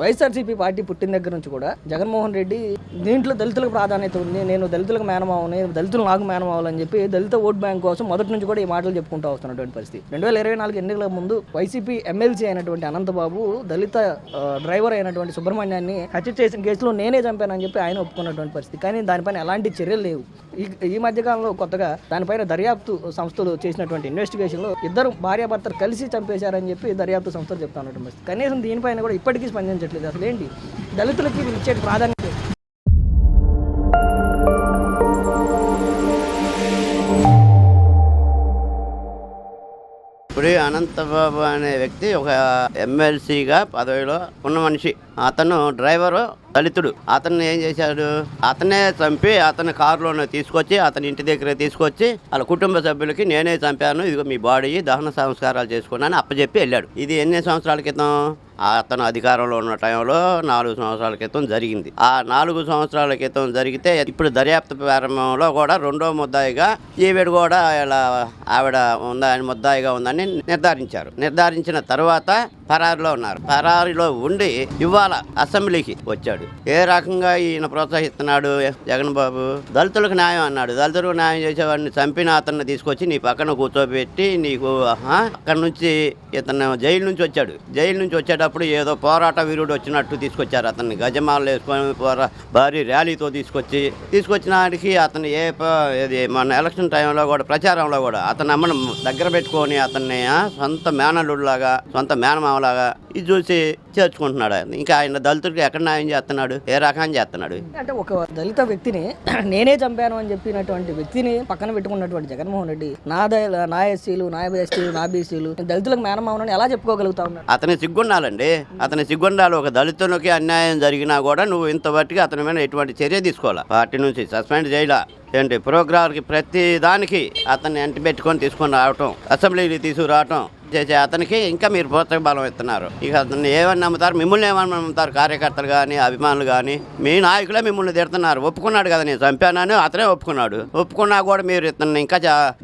YSRCP party పుట్టిన దగ్గర నుంచి కూడా జగన్మోహన్ రెడ్డి దీంట్లో దళితులకు ప్రాధాన్యత ఉంది, నేను దళితులకు మేనమావని, దళితులు నాకు మేనమావాలని చెప్పి దళిత ఓట్ బ్యాంక్ కోసం మొదటి నుంచి కూడా ఈ మాటలు చెప్పుకుంటూ వస్తున్నటువంటి పరిస్థితి. 2024 ఎన్నికల ముందు వైసీపీ ఎమ్మెల్సీ అయినటువంటి అనంతబాబు దళిత డ్రైవర్ అయినటువంటి సుబ్రహ్మణ్యాన్ని హత్య చేసిన కేసులో నేనే చంపానని చెప్పి ఆయన ఒప్పుకున్నటువంటి పరిస్థితి. కానీ దానిపైన ఎలాంటి చర్యలు లేవు. ఈ మధ్యకాలంలో కొత్తగా దానిపైన దర్యాప్తు సంస్థలు చేసినటువంటి ఇన్వెస్టిగేషన్లో ఇద్దరు భార్యాభర్తలు కలిసి చంపేశారని చెప్పి దర్యాప్తు సంస్థలు చెప్తా ఉన్నటువంటి పరిస్థితి. కనీసం దీనిపైన కూడా ఇప్పటికీ స్పందించట్లేదు. అసలు ఏంటి దళితులకి ఇచ్చే ప్రాధాన్యత? ఇప్పుడు అనంతబాబు అనే వ్యక్తి ఒక ఎమ్మెల్సీగా పదవిలో ఉన్న మనిషి. అతను డ్రైవరు, దళితుడు. అతన్ని ఏం చేశాడు? అతనే చంపి అతని కారులోనే తీసుకొచ్చి అతని ఇంటి దగ్గర తీసుకొచ్చి వాళ్ళ కుటుంబ సభ్యులకి నేనే చంపాను, ఇదిగో మీ బాడీ దహన సంస్కారాలు చేసుకున్నాను అప్పచెప్పి వెళ్ళాడు. ఇది ఎన్ని సంవత్సరాల క్రితం? అతను అధికారంలో ఉన్న టైంలో 4 సంవత్సరాల క్రితం జరిగింది. ఆ 4 సంవత్సరాల క్రితం జరిగితే ఇప్పుడు దర్యాప్తు ప్రారంభంలో కూడా రెండో ముద్దాయిగా ఈవిడ కూడా ఇలా ఆవిడ ఉందని ముద్దాయిగా ఉందని నిర్ధారించిన తర్వాత పరారీలో ఉన్నారు. పరారీలో ఉండి ఇవాళ అసెంబ్లీకి వచ్చాడు. ఏ రకంగా ఈయన ప్రోత్సహిస్తున్నాడు జగన్ బాబు? దళితులకు న్యాయం అన్నాడు. దళితులకు న్యాయం చేసేవాడిని చంపిన అతన్ని తీసుకొచ్చి నీ పక్కన కూర్చోబెట్టి నీకు అక్కడి నుంచి ఇతను జైలు నుంచి వచ్చాడు. జైలు నుంచి వచ్చేటప్పుడు ఏదో పోరాట వీరుడు వచ్చినట్టు తీసుకొచ్చారు. అతన్ని గజమాలు వేసుకొని భారీ ర్యాలీతో తీసుకొచ్చినాడికి అతను మన ఎలక్షన్ టైంలో కూడా ప్రచారంలో కూడా అతను అమ్మను దగ్గర పెట్టుకొని అతన్ని సొంత మేనల్లుడిలాగా సొంత మేనమామలాగా ఇది చూసి చేర్చుకుంటున్నాడు. ఇంకా ఆయన దళితుడికి ఎక్కడ న్యాయం చేస్తున్నాడు? ఏ రకంగా చేస్తున్నాడు? అంటే ఒక దళిత వ్యక్తిని నేనే చంపాను అని చెప్పినటువంటి వ్యక్తిని పక్కన పెట్టుకున్నటువంటి జగన్మోహన్ రెడ్డి నా ఎస్సీలు, నా ఎస్టీలు, నా బీసీలు దళితులకు మేనమావనని ఎలా చెప్పుకోగలుగుతా ఉన్నాడు? అతని సిగ్గుండాలండి. అతని సిగ్గుండాలి. ఒక దళితునికి అన్యాయం జరిగినా కూడా నువ్వు ఇంతవరకు అతని మీద ఎటువంటి చర్య తీసుకోవాలా? పార్టీ నుంచి సస్పెండ్ చేయాల ఏంటి? ప్రోగ్రామ్కి ప్రతి దానికి అతన్ని ఎంటి పెట్టుకొని తీసుకొని రావటం, అసెంబ్లీకి తీసుకురావటం చేసే అతనికి ఇంకా మీరు ప్రోత్సాహ బలం ఇస్తున్నారు. ఇక అతన్ని ఏమని నమ్ముతారు? మిమ్మల్ని ఏమని నమ్ముతారు? కార్యకర్తలు కానీ అభిమానులు కానీ మీ నాయకులే మిమ్మల్ని తిడుతున్నారు. ఒప్పుకున్నాడు కదా నేను చంపానని, అతనే ఒప్పుకున్నాడు. ఒప్పుకున్నా కూడా మీరు ఇతన్ని ఇంకా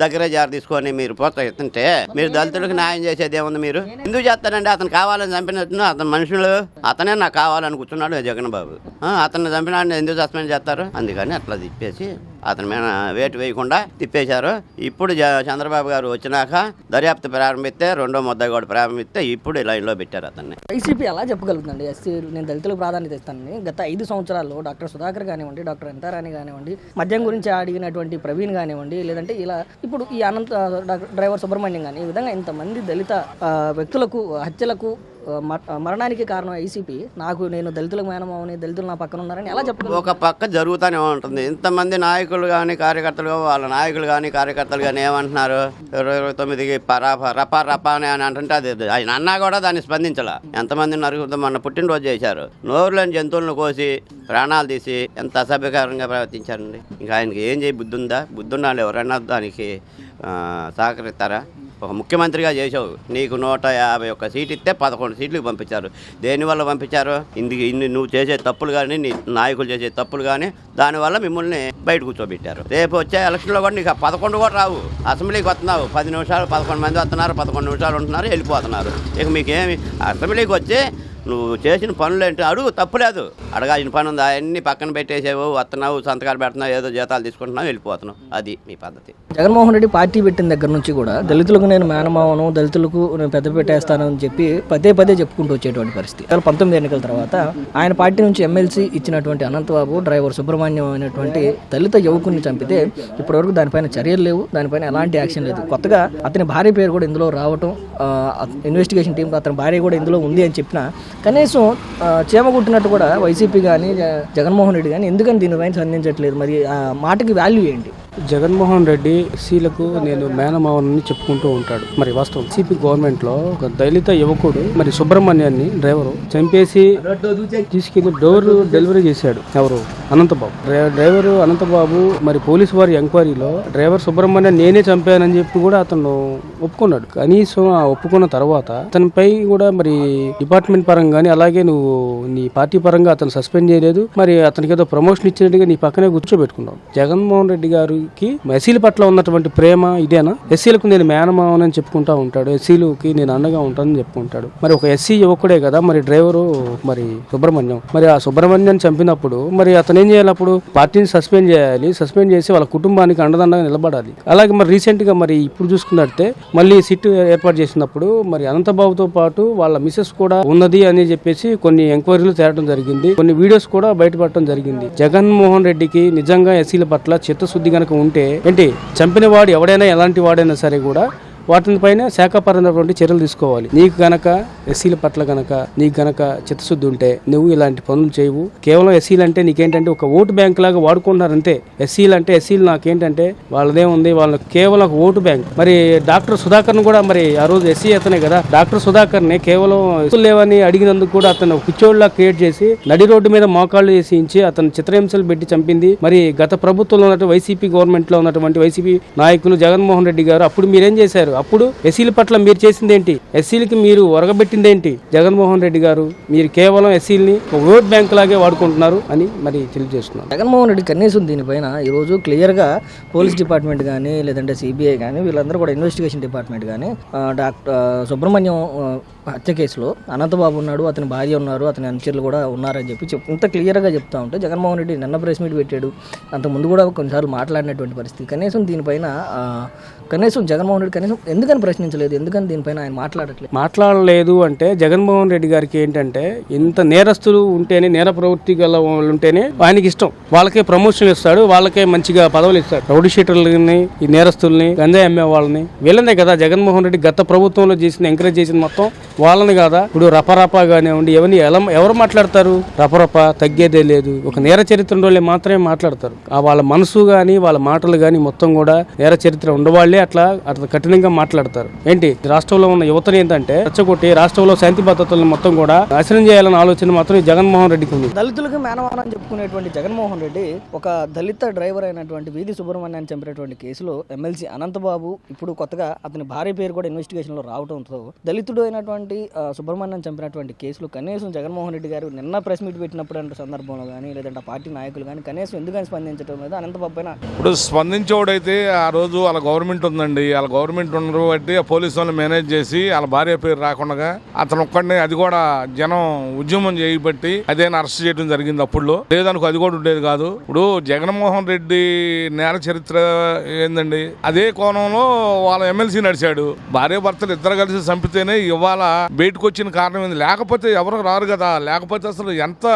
దగ్గర జారి తీసుకొని మీరు ప్రోత్సహిస్తుంటే మీరు దళితులకు న్యాయం చేసేది ఏముంది? మీరు ఎందుకు చేస్తారండి? అతను కావాలని చంపినట్టు అతని మనుషులు అతనే నాకు కావాలని కూర్చున్నాడు జగన్ బాబు. అతన్ని చంపినాడిని ఎందుకు సస్పెండ్ చేస్తారు? అందుకని అట్లా తిప్పేసి అతని మీద వేటు వేయకుండా తిప్పేశారు. ఇప్పుడు చంద్రబాబు గారు వచ్చినాక దర్యాప్తు ప్రారంభిస్తే రెండో ముద్ద కూడా ప్రారంభిస్తే ఇప్పుడు లైన్లో పెట్టారు అతన్ని. వైసీపీ ఎలా చెప్పగలుగుతుందండి ఎస్సీ నేను దళితులకు ప్రాధాన్యత ఇస్తానని? గత 5 సంవత్సరాల్లో డాక్టర్ సుధాకర్ కానివ్వండి, డాక్టర్ ఎంతారాణి కానివ్వండి, మద్యం గురించి అడిగినటువంటి ప్రవీణ్ కానివ్వండి, లేదంటే ఇలా ఇప్పుడు ఈ డ్రైవర్ సుబ్రహ్మణ్యం కానీ ఈ విధంగా ఇంతమంది దళిత వ్యక్తులకు హత్యలకు మరణానికి కారణం వైసీపీ. నేను దళితులకు మేనమావని, దళితులు నా పక్కన ఉన్నారని ఎలా చెప్పగలరు? ఒక పక్క జరుగుతూనే ఉంటుంది. ఇంతమంది నాయకులు కానీ కార్యకర్తలు, వాళ్ళ నాయకులు కానీ కార్యకర్తలు కానీ ఏమంటున్నారు? 29కి రపా అని అంటుంటే అది ఆయన అన్నా కూడా దాన్ని స్పందించాల. ఎంతమంది నరుగుతాం? మొన్న పుట్టినరోజు చేశారు. నోరులేని జంతువులను కోసి ప్రాణాలు తీసి ఎంత అసభ్యకరంగా ప్రవర్తించారండి. ఇంకా ఆయనకి ఏం చేయి బుద్ధి ఉందా? బుద్ధి ఉండాలి. ఎవరైనా దానికి సహకరిస్తారా? ఒక ముఖ్యమంత్రిగా చేసావు, నీకు 151 సీట్ ఇస్తే 11 సీట్లకు పంపించారు. దేనివల్ల పంపించారు? ఇన్ని నువ్వు చేసే తప్పులు కానీ నీ నాయకులు చేసే తప్పులు కానీ దానివల్ల మిమ్మల్ని బయట కూర్చోబెట్టారు. రేపు వచ్చే ఎలక్షన్లో కూడా నీకు 11 కూడా రావు. అసెంబ్లీకి వస్తున్నావు 10 నిమిషాలు, 11 మంది వస్తున్నారు, 11 నిమిషాలు ఉంటున్నారు, వెళ్ళిపోతున్నారు. ఇక మీకేమి అసెంబ్లీకి వచ్చి నువ్వు చేసిన పనులు ఏంటి అడుగు, తప్పులేదు. అడగాల్సిన పని ఉంది, అవన్నీ పక్కన పెట్టేసేవు, వస్తున్నావు, సంతకాలు పెడుతున్నావు, ఏదో జీతాలు తీసుకుంటున్నావు, వెళ్ళిపోతున్నావు. అది మీ పద్ధతి. జగన్మోహన్ రెడ్డి పార్టీ పెట్టిన దగ్గర నుంచి కూడా దళితులకు నేను మేనమావను, దళితులకు నేను పెద్ద పెట్టేస్తాను అని చెప్పి పదే చెప్పుకుంటూ వచ్చేటువంటి పరిస్థితి. 2019 ఎన్నికల తర్వాత ఆయన పార్టీ నుంచి ఎమ్మెల్సీ ఇచ్చినటువంటి అనంతబాబు డ్రైవర్ సుబ్రహ్మణ్యం అనేటువంటి దళిత యువకుని చంపితే ఇప్పటివరకు దానిపైన చర్యలు లేవు, దానిపైన ఎలాంటి యాక్షన్ లేదు. కొత్తగా అతని భార్య పేరు కూడా ఇందులో రావటం, ఇన్వెస్టిగేషన్ టీంలో అతని భార్య కూడా ఇందులో ఉంది అని చెప్పిన కనీసం చీమ కుట్టినట్టు కూడా వైసీపీ కానీ జగన్మోహన్ రెడ్డి కానీ ఎందుకని దీనిపైన స్పందించట్లేదు? మరి ఆ మాటకి వాల్యూ ఏంటి? జగన్మోహన్ రెడ్డి ఎస్సీలకు నేను మేనమావనని చెప్పుకుంటూ ఉంటాడు. మరి వాస్తవం సిపి గవర్నమెంట్ లో ఒక దళిత యువకుడు మరి సుబ్రహ్మణ్యాన్ని డ్రైవరు చంపేసి తీసుకెళ్లి డోర్ డెలివరీ చేశాడు. ఎవరు? అనంతబాబు. డ్రైవరు అనంతబాబు మరి పోలీసు వారి ఎంక్వైరీలో డ్రైవర్ సుబ్రహ్మణ్యం నేనే చంపానని చెప్పి కూడా అతను ఒప్పుకున్నాడు. కనీసం ఆ ఒప్పుకున్న తర్వాత అతనిపై కూడా మరి డిపార్ట్మెంట్ పరంగా కానీ అలాగే నువ్వు నీ పార్టీ పరంగా అతను సస్పెండ్ చేయలేదు. మరి అతనికి ఏదో ప్రమోషన్ ఇచ్చినట్టుగా నీ పక్కనే కూర్చోబెట్టుకున్నావు. జగన్మోహన్ రెడ్డి గారికి ఎస్సీల పట్ల ఉన్నటువంటి ప్రేమ ఇదేనా? ఎస్సీలకు నేను మేనమావనని చెప్పుకుంటా ఉంటాడు, ఎస్సీలకి నేను అండగా ఉంటానని చెప్పుకుంటాడు. మరి ఒక ఎస్సీ యువకుడే కదా మరి డ్రైవరు మరి సుబ్రహ్మణ్యం. మరి ఆ సుబ్రహ్మణ్యం చంపినప్పుడు మరి అతను ఏం చేయాలి? అప్పుడు పార్టీని సస్పెండ్ చేయాలి. సస్పెండ్ చేసి వాళ్ళ కుటుంబానికి అండదండగా నిలబడాలి. అలాగే మరి రీసెంట్ గా మరి ఇప్పుడు చూసుకున్నట్టే మళ్ళీ సిట్ ఏర్పాటు చేసినప్పుడు మరి అనంతబాబుతో పాటు వాళ్ళ మిసెస్ కూడా ఉన్నది అని చెప్పేసి కొన్ని ఎంక్వైరీలు తేవడం జరిగింది. కొన్ని వీడియోస్ కూడా బయటపడటం జరిగింది. జగన్మోహన్ రెడ్డికి నిజంగా ఎస్సీల పట్ల చిత్తశుద్ధి గనక ఉంటే ఏంటి చంపిన వాడు ఎవడైనా ఎలాంటి వాడైనా సరే కూడా వాటిపైన శాఖాపరమైనటువంటి చర్యలు తీసుకోవాలి. నీకు గనక ఎస్సీల పట్ల గనక నీకు గనక చిత్తశుద్ధి ఉంటే నువ్వు ఇలాంటి పనులు చేయవు. కేవలం ఎస్సీలు అంటే నీకేంటంటే ఒక ఓటు బ్యాంక్ లాగా వాడుకుంటున్నారు అంతే. ఎస్సీలు అంటే ఎస్సీలు నాకేంటంటే వాళ్ళదే ఉంది, వాళ్ళ కేవలం ఒక ఓటు బ్యాంక్. మరి డాక్టర్ సుధాకర్ కూడా మరి ఆ రోజు ఎస్సీ అతనే కదా, డాక్టర్ సుధాకర్ ని కేవలం లేవని అడిగినందుకు కూడా అతను పిచ్చోడ్లా క్రియేట్ చేసి నడి రోడ్డు మీద మోకాళ్ళు చేసి అతను చిత్రహింసలు పెట్టి చంపింది. మరి గత ప్రభుత్వంలో ఉన్నటువంటి వైసీపీ గవర్నమెంట్ లో ఉన్నటువంటి వైసీపీ నాయకులు జగన్మోహన్ రెడ్డి గారు అప్పుడు మీరేం చేశారు? అప్పుడు ఎస్సీల పట్ల మీరు చేసింది ఏంటి? ఎస్సీలకి మీరు ఒరగబెట్టింది ఏంటి? జగన్మోహన్ రెడ్డి గారు మీరు కేవలం ఎస్సీలని ఓట్ బ్యాంక్ లాగే వాడుకుంటున్నారు అని మరి తెలియజేస్తున్నారు. జగన్మోహన్ రెడ్డి కనీసం దీనిపైన ఈరోజు క్లియర్గా పోలీస్ డిపార్ట్మెంట్ కానీ లేదంటే సిబిఐ కానీ వీళ్ళందరూ కూడా ఇన్వెస్టిగేషన్ డిపార్ట్మెంట్ కానీ డాక్టర్ సుబ్రహ్మణ్యం హత్య కేసులో అనంతబాబు ఉన్నాడు, అతని భార్య ఉన్నారు, అతని అనుచరులు కూడా ఉన్నారని చెప్పి ఇంత క్లియర్గా చెప్తా ఉంటే జగన్మోహన్ రెడ్డి నిన్న ప్రెస్ మీట్ పెట్టాడు. అంతకుముందు కూడా కొన్నిసార్లు మాట్లాడినటువంటి పరిస్థితి. కనీసం దీనిపైన కనీసం జగన్మోహన్ రెడ్డి కనీసం ఎందుకని ప్రశ్నించలేదు? ఎందుకని దీనిపైన ఆయన మాట్లాడలేదు అంటే జగన్మోహన్ రెడ్డి గారికి ఏంటంటే ఇంత నేరస్తులు ఉంటేనే, నేర ప్రవృత్తి గల వాళ్ళు ఉంటేనే ఆయనకి ఇష్టం. వాళ్ళకే ప్రమోషన్ ఇస్తాడు, వాళ్ళకే మంచిగా పదవులు ఇస్తాడు. రౌడీ షీటర్లని, ఈ నేరస్తుల్ని, గంజాయి అమ్మే వాళ్ళని వీళ్ళనే కదా జగన్మోహన్ రెడ్డి గత ప్రభుత్వంలో చేసిన ఎంకరేజ్ చేసిన మొత్తం వాళ్ళని కదా. ఇప్పుడు రపరప కానివ్వండి, ఎవరు మాట్లాడతారు? రపరప తగ్గేదే లేదు. ఒక నేర చరిత్ర ఉండేవాళ్ళే మాత్రమే మాట్లాడతారు. వాళ్ళ మనసు గాని వాళ్ళ మాటలు గాని మొత్తం కూడా నేర చరిత్ర ఉండవాళ్లే అట్లా కఠినంగా మాట్లాడతారు. ఏంటి రాష్ట్రంలో ఉన్న యువతని ఏంటంటే రెచ్చగొట్టి రాష్ట్రంలో శాంతి భద్రతలను మొత్తం కూడా నాశనం చేయాలన్న ఆలోచన మాత్రం జగన్మోహన్ రెడ్డికి ఉంది. దళితులకు మేనమానం చెప్పుకునేటువంటి జగన్మోహన్ రెడ్డి ఒక దళిత డ్రైవర్ అయినటువంటి వీధి సుబ్రహ్మణ్యాన్ని చంపినటువంటి కేసులో ఎమ్మెల్సీ అనంతబాబు ఇప్పుడు కొత్తగా అతని భార్య పేరు కూడా ఇన్వెస్టిగేషన్ లో రావడంతో దళితుడు అయినటువంటి సుబ్రహ్మణ్యం చంపినటువంటి కేసులో కనీసం జగన్మోహన్ రెడ్డి గారు నిన్న ప్రెస్ మీట్ పెట్టినప్పుడు సందర్భంలో కానీ లేదంటే పార్టీ నాయకులు కానీ కనీసం ఎందుకని స్పందించడం లేదు అనంతబాబు పైన? ఇప్పుడు స్పందించేవాడైతే ఆ రోజు వాళ్ళ గవర్నమెంట్ ఉందండి, వాళ్ళ గవర్నమెంట్ ఉండరు బట్టి ఆ పోలీసు వాళ్ళు మేనేజ్ చేసి వాళ్ళ భార్య పేరు రాకుండా అతను ఒక్కడిని, అది కూడా జనం ఉద్యమం చేయబట్టి అదేనా అరెస్ట్ చేయడం జరిగింది. అప్పుడు లేదనుకో అది కూడా ఉండేది కాదు. ఇప్పుడు జగన్మోహన్ రెడ్డి నేర చరిత్ర ఏందండి, అదే కోణంలో వాళ్ళ ఎమ్మెల్సీ నడిచాడు. భార్య భర్తలు ఇద్దరు కలిసి చంపితేనే ఇవాళ బయటకు వచ్చిన కారణం ఏంది? లేకపోతే ఎవరు రారు కదా. లేకపోతే అసలు ఎంత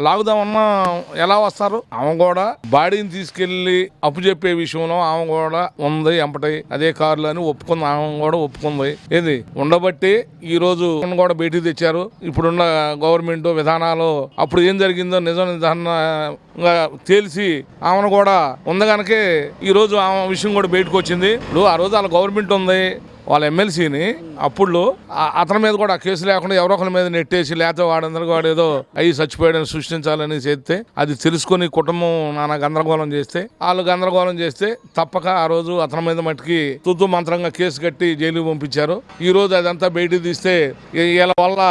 లాగుదామన్నా ఎలా వస్తారు? ఆమె కూడా బాడీని తీసుకెళ్లి అప్పు చెప్పే విషయంలో ఆమె కూడా ఉంది ఎంపటి అదే కారులో అని ఒప్పుకుంది. ఆమె కూడా ఒప్పుకుంది. ఏది ఉండబట్టి ఈ రోజు కూడా బయటికి తెచ్చారు. ఇప్పుడున్న గవర్నమెంట్ విధానాలు అప్పుడు ఏం జరిగిందో నిజం నిదానంగా తేల్చి ఆమెను కూడా ఉంది కనుకే ఈ రోజు ఆమె విషయం కూడా బయటకు వచ్చింది. ఇప్పుడు ఆ రోజు వాళ్ళ గవర్నమెంట్ ఉంది, వాళ్ళ ఎమ్మెల్సీని అప్పుడు అతని మీద కూడా కేసు లేకుండా ఎవరో ఒకరి మీద నెట్టేసి లేకపోతే వాడందరికీ వాడు ఏదో అయ్యి చచ్చిపోయాడని సృష్టించాలని చేస్తే అది తెలుసుకొని కుటుంబం నానా గందరగోళం చేస్తే వాళ్ళు గందరగోళం చేస్తే తప్పక ఆ రోజు అతని మీద మట్టికి తుత్తు మంత్రంగా కేసు కట్టి జైలుకి పంపించారు. ఈ రోజు అదంతా బయటికి తీస్తే వీళ్ళ వల్ల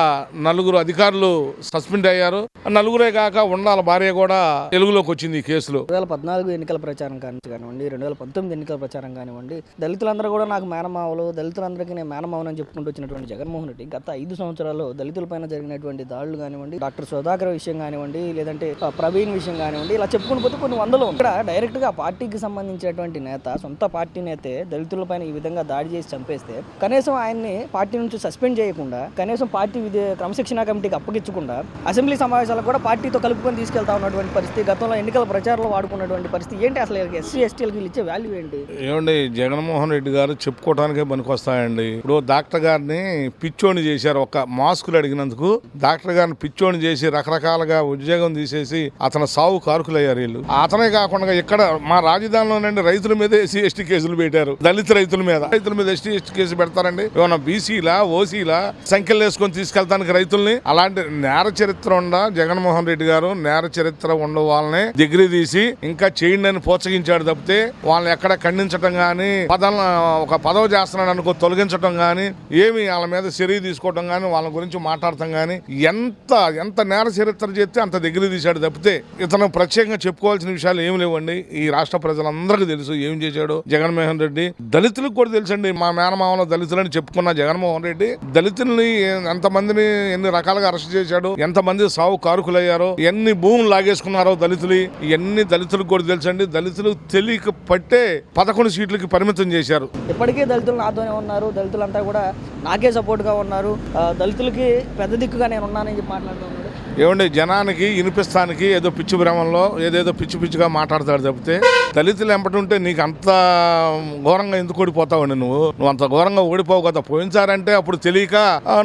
నలుగురు అధికారులు సస్పెండ్ అయ్యారు. నలుగురే కాక ఉండాల భార్య కూడా తెలుగులోకి వచ్చింది ఈ కేసులో. 2014 ఎన్నికల ప్రచారం కానివ్వండి, 2019 ఎన్నికల ప్రచారం కానివ్వండి, దళితులందరూ కూడా నాకు మేనమావలు, దళితులందరికీ నేను మేనమావనని చెప్పుకుంటూ వచ్చినటువంటి జగన్మోహన్ రెడ్డి గత 5 సంవత్సరాల్లో దళితులపైన జరిగినటువంటి దాడులు కానివ్వండి, డాక్టర్ సుధాకర్ విషయం కానివ్వండి, లేదంటే ప్రవీణ్ విషయం కానివ్వండి, ఇలా చెప్పుకుని పోతే కొన్ని వందలు. ఇక్కడ డైరెక్ట్ గా పార్టీకి సంబంధించినటువంటి నేత, సొంత పార్టీ నేతే దళితులపైన ఈ విధంగా దాడి చేసి చంపేస్తే కనీసం ఆయన్ని పార్టీ నుంచి సస్పెండ్ చేయకుండా, కనీసం పార్టీ క్రమశిక్షణ కమిటీకి అప్పగించకుండా అసెంబ్లీ సమావేశాలకు కూడా పార్టీతో కలుపుకొని తీసుకెళ్తా ఉన్నటువంటి పరిస్థితి, గతంలో ఎన్నికల ప్రచారంలో వాడుకున్నటువంటి పరిస్థితి ఏంటి? అసలు ఎస్సీ ఎస్టీలకు ఇచ్చే వాల్యూ ఏంటి? ఏమండి, జగన్మోహన్ రెడ్డి గారు చెప్పుకోవడానికే పనికొస్తాయండి. ఇప్పుడు డాక్టర్ గారిని పిచ్చోని చేశారు. ఒక మాస్కులు అడిగినందుకు డాక్టర్ గారిని పిచ్చోని చేసి రకరకాలుగా ఉద్యోగం తీసేసి అతను సావు కారుకులయ్యారు వీళ్ళు. అతనే కాకుండా ఇక్కడ మా రాజధానిలోనండి రైతుల మీద ఎస్సీ ఎస్టీ కేసులు పెట్టారు. దళిత రైతుల మీద ఎస్టీ ఎస్టీ కేసు పెడతారండి. ఏమన్నా బీసీలా ఓసీలా సంఖ్యలు వేసుకొని తీసుకెళ్తానికి రైతుల్ని? అలాంటి నేర చరిత్ర ఉండ జగన్మోహన్ రెడ్డి గారు నేర చరిత్ర ఉండ వాళ్ళని డిగ్రీ తీసి ఇంకా చేయండి అని ప్రోత్సహించాడు తప్పితే వాళ్ళని ఎక్కడ ఖండించడం గానీ ఒక పదవి చేస్తున్నాడు అనుకో తొలగించడం గానీ ఏమి వాళ్ళ మీద చర్య తీసుకోవడం గానీ వాళ్ళ గురించి మాట్లాడటం గానీ ఎంత నేర చరిత్ర చేస్తే అంత డిగ్రీ తీశాడు తప్పితే ఇతను ప్రత్యేకంగా చెప్పుకోవాల్సిన విషయాలు ఏమి లేవండి. ఈ రాష్ట్ర ప్రజలందరికీ తెలుసు ఏం చేశాడు జగన్మోహన్ రెడ్డి. దళితులకు కూడా తెలుసండి. మా మేనమామలో దళితులని చెప్పుకున్న జగన్మోహన్ రెడ్డి దళితుల్ని ఎంతమందిని ఎన్ని రకాలుగా అరెస్ట్ చేశాడు, ఎంతమంది సావు కారుకులయ్యారో, ఎన్ని భూములు లాగేసుకున్నారో దళితులు, ఇవన్నీ దళితులకు కూడా తెలుసండి. దళితులు తెలియక పట్టే 11 సీట్లకి పరిమితం చేశారు. ఇప్పటికే దళితులు నాతోనే ఉన్నారు, దళితులంతా కూడా నాకే సపోర్ట్గా ఉన్నారు, దళితులకి పెద్ద దిక్కుగా నేను ఉన్నానని చెప్పి మాట్లాడుతున్నాడు. ఏమండి జనానికి వినిపిస్తానికి ఏదో పిచ్చి భ్రమంలో ఏదేదో పిచ్చిగా మాట్లాడతాడు తప్పితే దళితులు ఎంపటుంటే నీకు అంత ఘోరంగా ఎందుకు ఓడిపోతావండి? నువ్వు అంత ఘోరంగా ఓడిపోవు కదా. పోయినసారంటే అప్పుడు తెలియక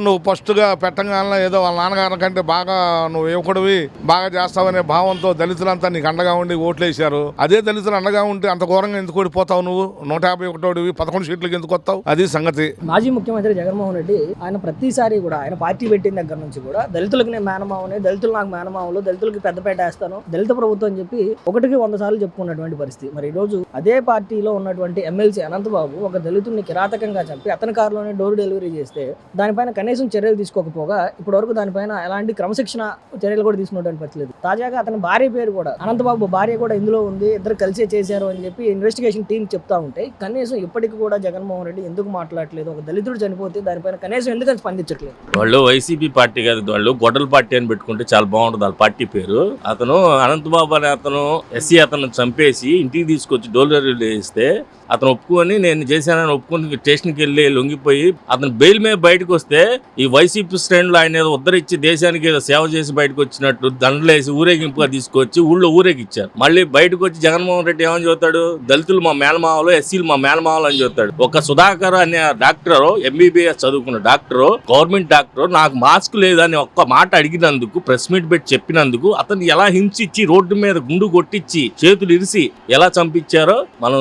నువ్వు ఫస్ట్ గా పెట్టంగానే ఏదో వాళ్ళ నాన్నగారి కంటే బాగా నువ్వు యువకుడివి బాగా చేస్తావనే భావంతో దళితులంతా నీకు అండగా ఉండి ఓట్లేశారు. అదే దళితులు అండగా ఉంటే అంత ఘోరంగా ఎందుకు ఓడిపోతావు? నువ్వు 151 11 సీట్లకి ఎందుకు వస్తావు? అది సంగతి. మాజీ ముఖ్యమంత్రి జగన్మోహన్ రెడ్డి ఆయన ప్రతిసారి కూడా ఆయన పార్టీ పెట్టిన దగ్గర నుంచి కూడా దళితులకు నేను మేనమావని, దళితులు నాకు మేనమావులు, దళితులకి పెద్దపేట వేస్తాను, దళిత ప్రభుత్వం అని చెప్పి 100 సార్లు చెప్పుకున్నటువంటి పరిస్థితి. మరి ఈ రోజు అదే పార్టీలో ఉన్నటువంటి ఎమ్మెల్సీ అనంతబాబు ఒక దళితుడిని కిరాతకంగా చంపి అతని కారులోనే డోర్ డెలివరీ చేస్తే దానిపైన కనీసం చర్యలు తీసుకోకపోగా ఇప్పటి వరకు దానిపైన ఎలాంటి క్రమశిక్షణ చర్యలు కూడా తీసుకున్నటువంటి పరిస్థితి. తాజాగా అతని భార్య పేరు కూడా అనంతబాబు భార్య కూడా ఇందులో ఉంది, ఇద్దరు కలిసే చేశారు అని చెప్పి ఇన్వెస్టిగేషన్ టీం చెప్తా ఉంటే కనీసం ఇప్పటికి కూడా జగన్మోహన్ రెడ్డి ఎందుకు మాట్లాడలేదు? ఒక దళితుడు చనిపోతే దానిపైన కనీసం ఎందుకని స్పందించట్లేదు? వాళ్ళు వైసీపీ పార్టీ కాదు, వాళ్ళు గొడ్డల పార్టీ అని పెట్టుకుంటే చాలా బాగుంటుంది వాళ్ళ పార్టీ పేరు. అతను అనంతబాబు అనే అతను ఎస్సీ అతను చంపేసి ఇంటికి తీసుకొచ్చి డోర్ డెలివరీ చేస్తే అతను ఒప్పుకొని నేను చేశానని ఒప్పుకొని స్టేషన్కి వెళ్ళి లొంగిపోయి అతను బెయిల్ మీద బయటకు వస్తే ఈ వైసీపీ శ్రేణులు ఆయన ఏదో ఉద్ధరించి దేశానికి ఏదో సేవ చేసి బయటకు వచ్చినట్టు దండలేసి ఊరేగింపుగా తీసుకొచ్చి ఊళ్ళో ఊరేగిచ్చారు. మళ్ళీ బయటకు వచ్చి జగన్మోహన్ రెడ్డి ఏమని చెబుతాడు? దళితులు మా మేనమావలు, ఎస్సీలు మా మేనమావలు అని చెబుతాడు. ఒక సుధాకర్ అనే డాక్టర్, ఎంబీబీఎస్ చదువుకున్న డాక్టర్, గవర్నమెంట్ డాక్టర్ నాకు మాస్క్ లేదని ఒక్క మాట అడిగినందుకు ప్రెస్ మీట్ పెట్టి చెప్పినందుకు అతను ఎలా హింసించి రోడ్డు మీద గుండు కొట్టించి చేతులు ఇరిసి ఎలా చంపించారో మనం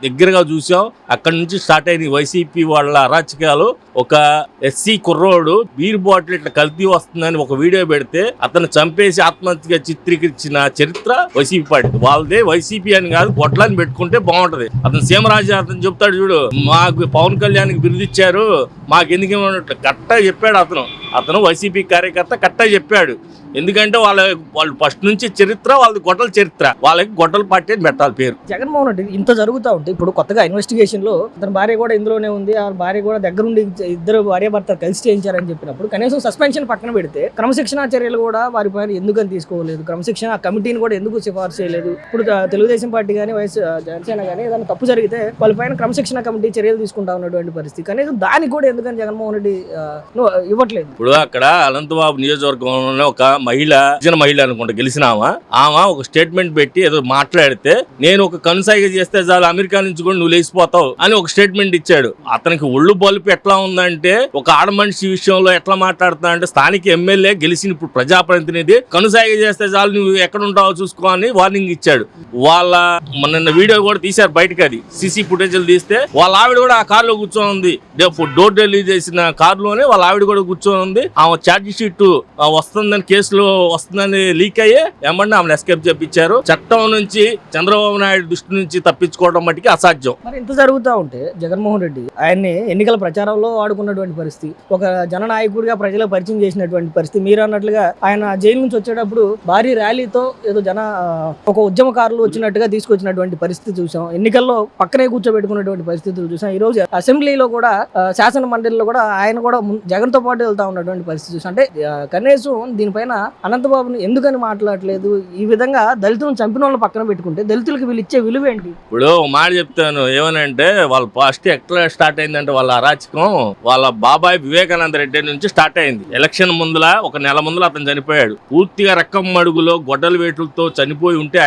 దగ్గరగా చూసాం. అక్కడి నుంచి స్టార్ట్ అయిన వైసీపీ వాళ్ళ అరాచకాలు. ఒక ఎస్సీ కుర్రోడు బీర్ బాటిల్ ఇట్లా కల్తీ వస్తుందని ఒక వీడియో పెడితే అతను చంపేసి ఆత్మహత్యగా చిత్రీకరించిన చరిత్ర వైసీపీ పార్టీ వాళ్ళదే. వైసీపీ అని కాదు, గొడ్లని పెట్టుకుంటే బాగుంటది. అతను సీమరాజు అతను చెప్తాడు చూడు, మాకు పవన్ కళ్యాణ్కి బిరుదిచ్చారు మాకెందుకు ఏమన్నట్టు కట్టా చెప్పాడు. అతను వైసీపీ కార్యకర్త కట్టా చెప్పాడు. ఎందుకంటే వాళ్ళు ఫస్ట్ నుంచి చరిత్ర వాళ్ళది గొడ్డల చరిత్ర, వాళ్ళకి గొడ్డల పార్టీ అని పెట్టాలి పేరు. జగన్మోహన్ రెడ్డి ఇంత జరుగుతూ ఉంటే ఇప్పుడు కొత్తగా ఇన్వెస్టిగేషన్ లో అతని భార్య కూడా ఇందులోనే ఉంది, ఆ భార్య కూడా దగ్గరుండి ఇద్దరు భార్యాభర్త కలిసి చేయించారని చెప్పినప్పుడు కనీసం సస్పెన్షన్ పక్కన పెడితే క్రమశిక్షణ చర్యలు కూడా వారిపైన ఎందుకని తీసుకోలేదు? క్రమశిక్షణ కమిటీని కూడా ఎందుకు సిఫార్సు చేయలేదు? ఇప్పుడు తెలుగుదేశం పార్టీ కానీ జనసేన కానీ ఏదైనా తప్పు జరిగితే వాళ్ళపైన క్రమశిక్షణ కమిటీ చర్యలు తీసుకుంటా ఉన్నటువంటి పరిస్థితి, కనీసం దానికి కూడా ఎందుకని జగన్మోహన్ రెడ్డి ఇవ్వట్లేదు? ఇప్పుడు అక్కడ అనంతబాబు నియోజకవర్గంలో ఒక మహిళ అనుకుంటా గెలిచిన ఆమె ఒక స్టేట్మెంట్ పెట్టి ఏదో మాట్లాడితే నేను ఒక కనుసాయిగా చేస్తే చాలు అమెరికా నుంచి కూడా నువ్వు లేచిపోతావు అని ఒక స్టేట్మెంట్ ఇచ్చాడు. అతనికి ఒళ్ళు బలుపు ఎట్లా ఉందంటే ఒక ఆడ మనిషి విషయంలో ఎట్లా మాట్లాడుతా అంటే స్థానిక ఎమ్మెల్యే గెలిచిన ఇప్పుడు ప్రజాప్రతినిధి కనుసాయిగా చేస్తే చాలు నువ్వు ఎక్కడ ఉంటావో చూసుకో అని వార్నింగ్ ఇచ్చాడు. వాళ్ళ నిన్న వీడియో కూడా తీశారు బయటకు, అది సీసీ ఫుటేజ్లు తీస్తే వాళ్ళ ఆవిడ కూడా ఆ కారులో కూర్చొని ఉంది. డోర్ డెలివరీ చేసిన కారులోనే వాళ్ళ ఆవిడ కూడా కూర్చొని ఉంది. ఆమె ఛార్జ్ షీట్ వస్తుందని కేసులో వస్తుందని లీక్ అయ్యే ఏమన్నా ఆమెను ఎస్కేప్ చేపించారు. చట్టం నుంచి చంద్రబాబు నాయుడు దృష్టి నుంచి తప్పించుకోవడం మట్టికి అసాధ్యం. మరి ఇంత జరుగుతూ ఉంటే జగన్మోహన్ రెడ్డి ఆయన్ని ఎన్నికల ప్రచారంలో వాడుకున్నటువంటి పరిస్థితి, ఒక జననాయకుడిగా ప్రజలకు పరిచయం చేసినటువంటి పరిస్థితి. మీరు అన్నట్లుగా ఆయన జైలు నుంచి వచ్చేటప్పుడు భారీ ర్యాలీతో ఏదో ఒక ఉద్యమకారులు వచ్చినట్టుగా తీసుకొచ్చినటువంటి పరిస్థితి చూసాం. ఎన్నికల్లో పక్కనే కూర్చోబెట్టుకున్నటువంటి పరిస్థితులు చూసాం. ఈ రోజు అసెంబ్లీలో కూడా శాసన మండలిలో కూడా ఆయన కూడా జగన్ తో పాటు వెళ్తా ఉన్నటువంటి పరిస్థితి చూసాం. అంటే కనీసం దీనిపైన అనంతబాబుని ఎందుకని మాట్లాడలేదు? ఈ విధంగా దళితులను చంపిన వాళ్ళు పక్కన పెట్టుకుంటే దళితులకు వీళ్ళు ఇచ్చే విలువ ఏంటి? ఇప్పుడు మాట చెప్తాను ఏమనంటే వాళ్ళ ఫస్ట్ ఎట్లా స్టార్ట్ అయిందంటే వాళ్ళ అరాచకం వాళ్ళ బాబాయ్ వివేకానంద రెడ్డి నుంచి స్టార్ట్ అయింది. ఎలక్షన్ ముందుల ఒక నెల ముందుల అతను చనిపోయాడు. పూర్తిగా రక్కం మడుగులో గొడ్డల వేటులతో చనిపోయి ఉంటే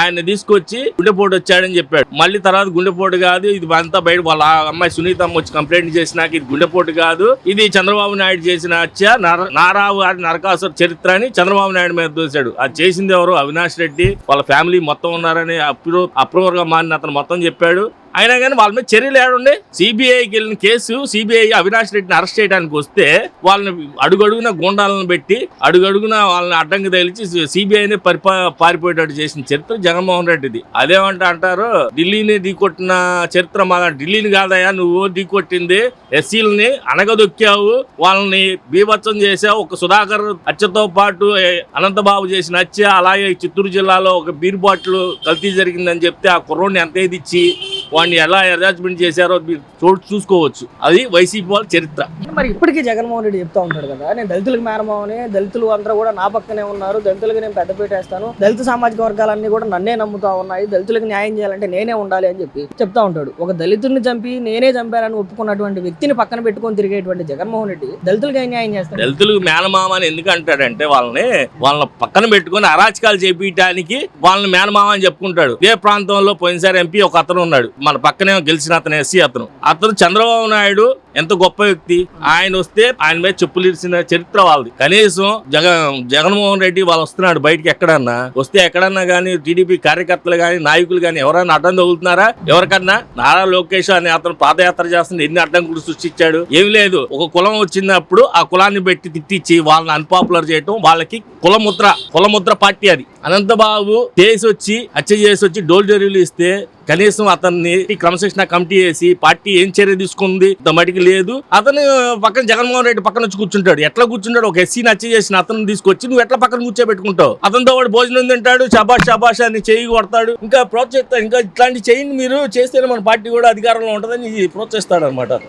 ఆయన్ని తీసుకొచ్చి గుండెపోటు వచ్చాడని చెప్పాడు. మళ్ళీ తర్వాత గుండెపోటు కాదు ఇది అంతా బయట వాళ్ళ అమ్మాయి సునీతమ్మ వచ్చి కంప్లైంట్ చేసినాక ఇది గుండెపోటు కాదు, ఇది చంద్రబాబు నాయుడు చేసిన హత్య, నారావు నరకాసుర చరిత్ర అని చంద్రబాబు నాయుడు మీద దోశాడు. అది చేసింది ఎవరు? అవినాష్ రెడ్డి వాళ్ళ ఫ్యామిలీ మొత్తం ఉన్నారని అప్రూవర్ గా మారిన అతను మొత్తం చెప్పాడు. అయినా కానీ వాళ్ళ మీద చర్యలు ఏడుండే? సిబిఐకి వెళ్ళిన కేసు, సిబిఐ అవినాష్ రెడ్డిని అరెస్ట్ చేయడానికి వస్తే వాళ్ళని అడుగడుగున గూండాలను పెట్టి అడుగడుగున వాళ్ళని అడ్డంకి తగిలిచి సిబిఐని పారిపోయేటట్టు చేసిన చరిత్ర జగన్మోహన్ రెడ్డిది. అదేమంటే అంటారు ఢిల్లీని ఢీకొట్టిన చరిత్ర మా ఢిల్లీని కాదయా నువ్వు ఢీకొట్టింది, ఎస్సీలని అనగదొక్కావు, వాళ్ళని బీభత్సం చేసావు. ఒక సుధాకర్ హత్యతో పాటు అనంతబాబు చేసిన హత్య, అలాగే చిత్తూరు జిల్లాలో ఒక బీర్ బాటిల్ కల్తీ జరిగిందని చెప్తే ఆ కుర్రోడిని ఎంత ఇచ్చి వాడిని ఎలా అరేంజ్మెంట్ చేశారో మీరు చూసుకోవచ్చు. అది వైసీపీ వాళ్ళ చరిత్ర. మరి ఇప్పటికీ జగన్మోహన్ రెడ్డి చెప్తా ఉంటాడు కదా, నేను దళితులకు మేనమావని, దళితులు అందరూ కూడా నా పక్కనే ఉన్నారు, దళితులకు నేను పెద్దపీట వేస్తాను, దళిత సామాజిక వర్గాలన్నీ కూడా నన్నే నమ్ముతా ఉన్నాయి, దళితులకు న్యాయం చేయాలంటే నేనే ఉండాలి అని చెప్పి చెప్తా ఉంటాడు. ఒక దళితుడిని చంపి నేనే చంపానని ఒప్పుకున్నటువంటి వ్యక్తిని పక్కన పెట్టుకొని తిరిగేటువంటి జగన్మోహన్ రెడ్డి దళితులకు ఏం న్యాయం చేస్తాడు? దళితులకు మేనమామ అని ఎందుకు అంటాడంటే వాళ్ళని పక్కన పెట్టుకొని అరాచకాలు చేపించడానికి వాళ్ళని మేనమామ అని చెప్పుకుంటాడు. ఇదే ప్రాంతంలో పోయినసారి ఎంపీ ఒక అతను ఉన్నాడు, మన పక్కనే గెలిచిన అతను ఎస్సీ అతను చంద్రబాబు నాయుడు ఎంత గొప్ప వ్యక్తి, ఆయన వస్తే ఆయన మీద చెప్పులు ఇరిసిన చరిత్ర వాళ్ళది. కనీసం జగన్మోహన్ రెడ్డి వాళ్ళు వస్తున్నాడు బయటికి ఎక్కడన్నా వస్తే ఎక్కడన్నా కానీ టీడీపీ కార్యకర్తలు కానీ నాయకులు కానీ ఎవరైనా అడ్డం తగులుతున్నారా? ఎవరికన్నా? నారా లోకేష్ అని అతను పాదయాత్ర చేస్తున్న ఎన్ని అడ్డంకులు సృష్టించాడు? ఏమి లేదు. ఒక కులం వచ్చినప్పుడు ఆ కులాన్ని పెట్టి తిట్టించి వాళ్ళని అన్పాపులర్ చేయటం, వాళ్ళకి కులముద్ర పార్టీ అది. అనంతబాబు హత్య చేసి వచ్చి డోల్ డెలివరీలు ఇస్తే కనీసం అతన్ని క్రమశిక్షణ కమిటీ వేసి పార్టీ ఏం చర్య తీసుకుంది మటుకు లేదు. అతను పక్కన జగన్మోహన్ రెడ్డి పక్కన వచ్చి కూర్చుంటాడు. ఎట్లా కూర్చుంటాడు? ఒక ఎస్సీని హత్య చేసిన అతను తీసుకొచ్చి నువ్వు ఎట్లా పక్కన కూర్చోబెట్టుకుంటావు? అతనితో వాడు భోజనం తింటాడు, శబాష్ అని చేయి కొడతాడు, ఇంకా ప్రోత్సహిస్తాడు. ఇంకా ఇట్లాంటి చేయండి మీరు చేస్తేనే మన పార్టీ కూడా అధికారంలో ఉంటుందని ప్రోత్సహిస్తాడు అనమాట.